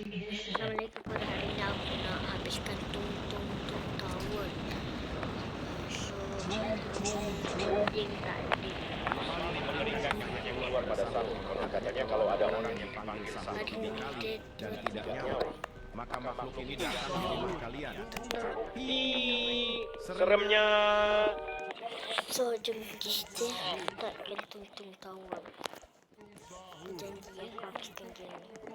Assalamualaikum, pada hari ini aku nak habiskan tung tower. So, loading tadi. Mengerikan hanya keluar pada sahur. Konon katanya kalau ada orang yang panggil sahur 3 kali dan tidak nyaut, maka makhluk ini datang di rumah kalian. Seremnya. So, jom kita startkan tung tower. Janji ya, aku habiskan game ni.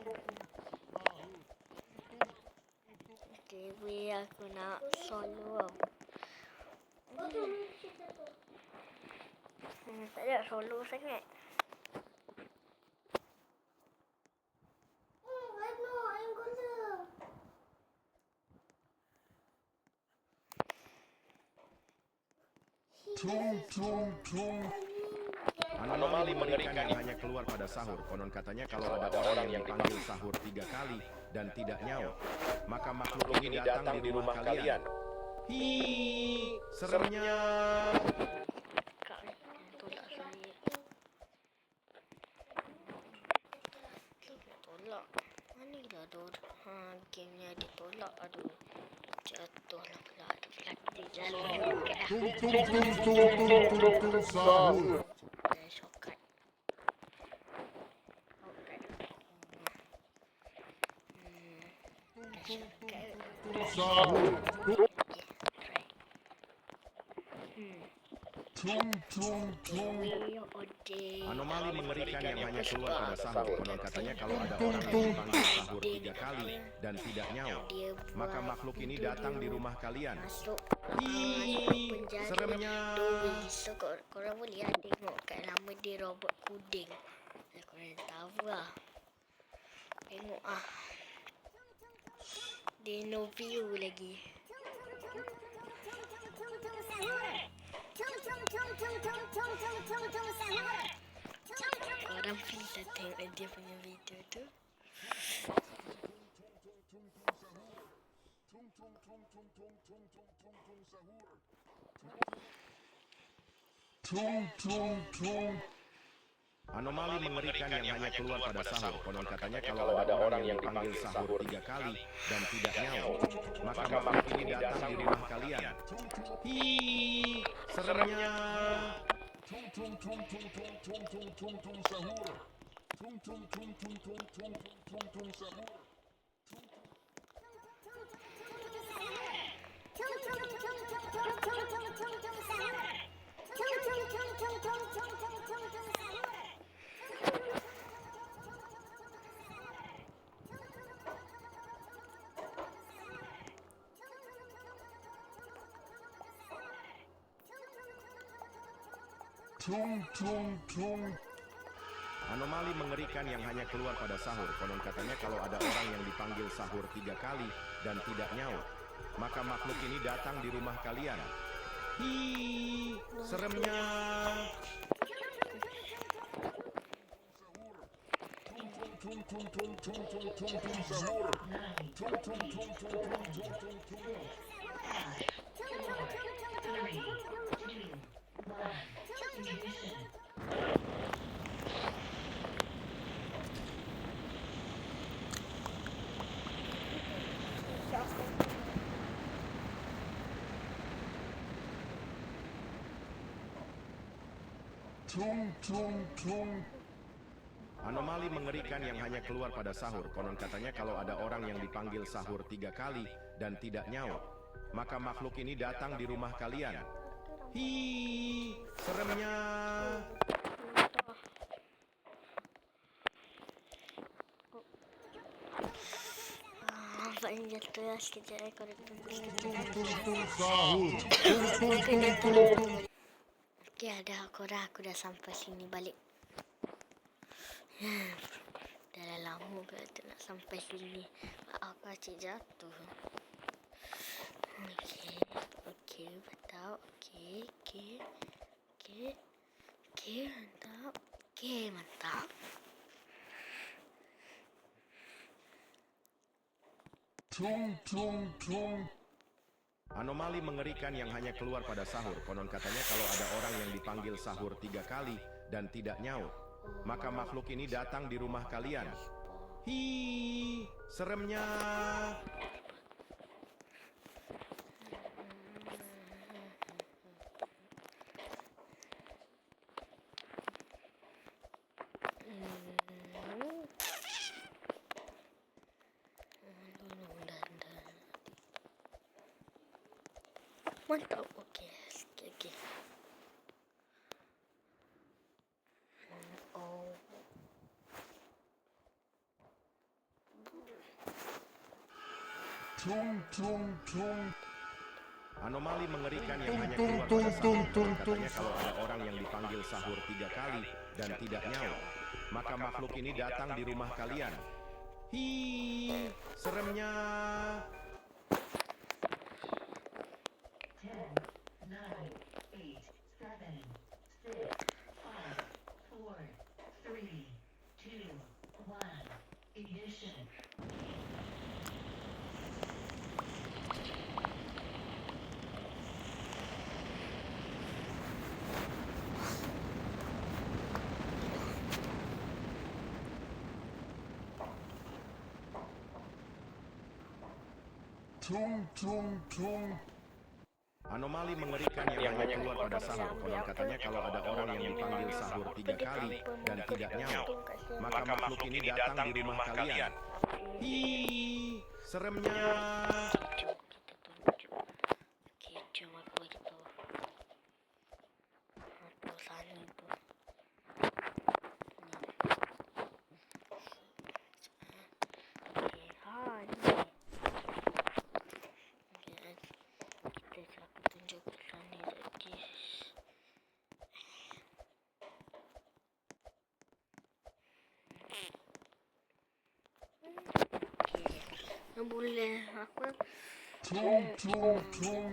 Okay, aku nak solo. Tak ada solo sangat. Anomali mengerikan yang hanya keluar pada sahur. Konon katanya kalau ada orang yang dipanggil sahur 3 kali dan tidak nyaut, maka makhluk ini datang di rumah kalian. Seremnya. Kak, tolak saya. Tolak. Mana dah ada gamenya ditolak. Aduh, jatuh lah pula. Ada pelatih jalan. Sahur. Shortcut. Sahur. Anomali mengerikan yang hanya keluar pada sahur. Konon katanya kalau ada orang yang dipanggil sahur 3 kali dan tidak nyaut, maka makhluk ini datang di rumah kalian. Masuk Seremnya. So, korang boleh lah tengok kat nama dia robot kuding. Korang tahu lah. Tengok ah. Dia no view lagi. Korang bisa tengok dia punya video tu. Anomali mengerikan yang hanya keluar pada sahur. Konon katanya kalau ada orang yang dipanggil sahur 3 kali dan tidak nyaut, maka makhluk ini datang di rumah kalian. Seremnya. Anomali mengerikan yang hanya keluar pada sahur. Konon katanya kalau ada orang yang dipanggil sahur 3 kali dan tidak nyaut, maka makhluk ini datang di rumah kalian. Seremnya. Anomali mengerikan yang hanya keluar pada sahur. Konon katanya kalau ada orang yang dipanggil sahur 3 kali dan tidak nyaut, maka makhluk ini datang di rumah kalian. Seremnya. Nampaknya jatuh lah sekejap. Korang tunggu Sahur. Okay, ada korang. Aku dah sampai sini balik. Dah lama pula tu nak sampai sini. Aku asyik jatuh. Okay, betul. Okay, mantap. Okay, mantap. Anomali mengerikan yang hanya keluar pada sahur. Konon katanya kalau ada orang yang dipanggil sahur 3 kali dan tidak nyaut, maka makhluk ini datang di rumah kalian. seremnya. Mantap, oke. Oh, Tung tung tung. Anomali mengerikan yang hanya keluar pada sahur. Katanya kalau ada orang yang dipanggil sahur 3 kali dan tidak nyaut, maka makhluk ini datang di rumah kalian. Hi, seremnya. 10, 9, 8, 7, 6, 5, 4, 3, 2, 1. Ignition. Tung tung tung. Anomali mengerikan yang hanya keluar pada sahur. Konon katanya kalau ada orang yang dipanggil sahur 3 kali dan tidak nyaut, maka makhluk ini datang di rumah kalian. Hi, seremnya. oke, cuma begitu. Perusahaan itu. Oke, hai. Kita akan tunjukkan ini guys. Oke, nggak boleh aku Tung tung tung.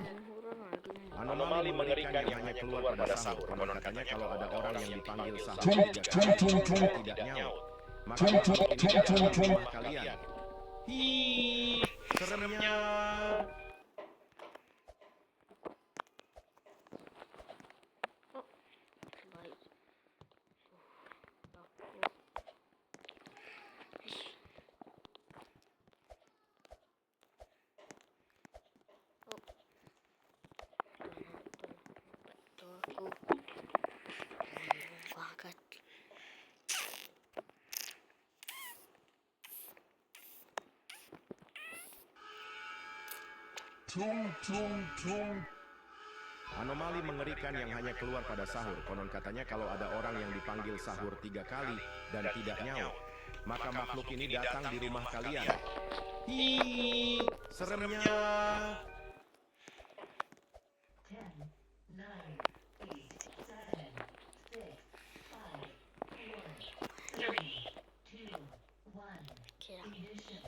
Anomali mengerikan yang hanya keluar pada sahur. Konon katanya kalau ada orang yang dipanggil sahur Tung 3 tung kali tung tung. dan tidak nyaut, maka makhluk ini datang di rumah kalian. Hi, seremnya. baik. Aku banget. Tung tung tung. Anomali mengerikan yang hanya keluar pada sahur. Konon katanya kalau ada orang yang dipanggil sahur 3 kali dan tidak nyaut, maka makhluk ini datang di rumah kalian. Hi, seremnya. 10, 9, 8, 7, 6, 5, 4, 3, 2, 1. Kira Ignition.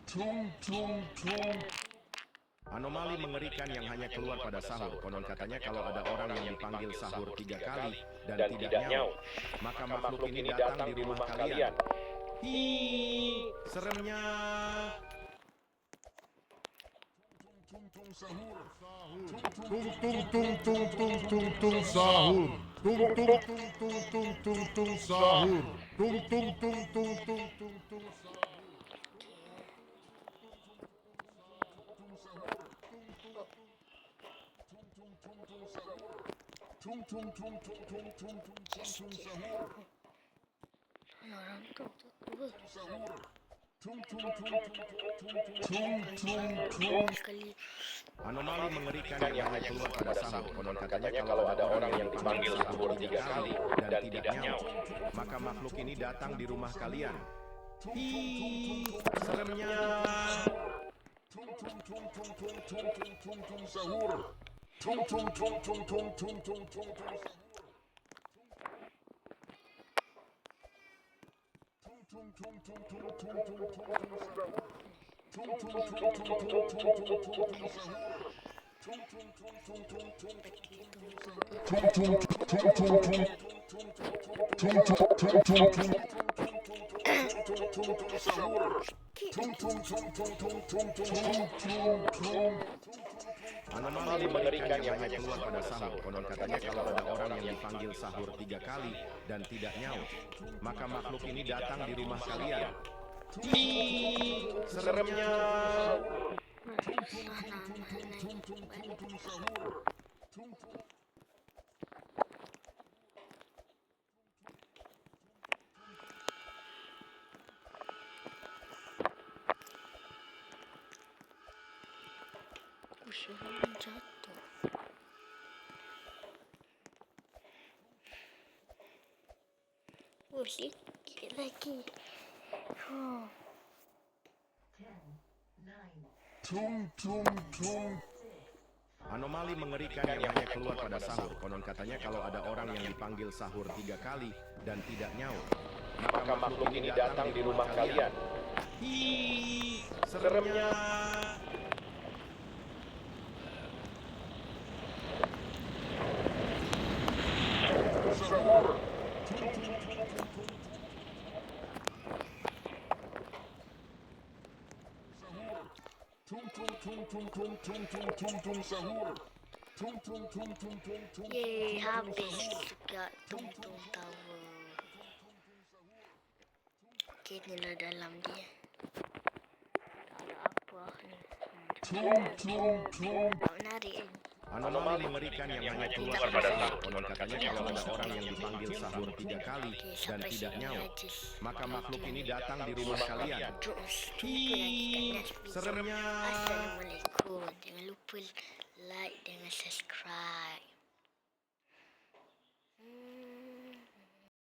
Tung tung tung. Anomali mengerikan yang hanya keluar pada sahur. Konon katanya kalau ada orang yang dipanggil sahur 3 kali dan tidak nyaut, maka makhluk ini datang di rumah kalian. Hi, seremnya. Tung tung sahur. Tung tung tung tung tung tung tung sahur. Tung tung tung tung tung tung tung sahur. Tung tung tung tung tung tung tung sahur. Tung tung tung tung tung tung tung sahur. orang tuh Sahur. Tung tung tung tung tung. sekali. Anomali mengerikan yang hanya keluar pada sahur. Konon katanya kalau ada orang yang dipanggil sahur 3 kali dan tidak nyaut, maka makhluk ini datang di rumah kalian. Hi, seremnya. Tung tung tung tung tung tung tung tung sahur. Tung tung tung tung tung tung tung tung sahur. Tung tung tung tung tung tung tung sahur. Tung tung tung tung tung tung tung tung sahur. Tung tung tung tung tung tung tung tung tung tung tung tung tung tung tung tung tung tung tung Anomali mengerikan yang hanya keluar pada sahur. Konon katanya kalau ada orang yang dipanggil sahur 3 kali dan tidak nyaut, maka makhluk ini datang di rumah kalian. Seremnya. Serem jatuh. Sedikit lagi. 10, 9, Anomali mengerikan yang hanya keluar pada sahur. Konon katanya kalau ada orang yang dipanggil sahur 3 kali dan tidak nyaut, maka makhluk ini datang di rumah kalian. Seremnya. Yeay, habis juga tung-tung tower. Oke, inilah dalam dia. Ada apa nih? Menarik ini. Anomali mengerikan yang hanya keluar pada sahur. Konon katanya kalau ada orang yang dipanggil sahur 3 kali Oke, dan sampai tidak sini nyaut, aja. maka makhluk ini datang di rumah kalian. Terus tunggu lanjutkan next video. Seremnya. Assalamualaikum. Jangan lupa like dan subscribe.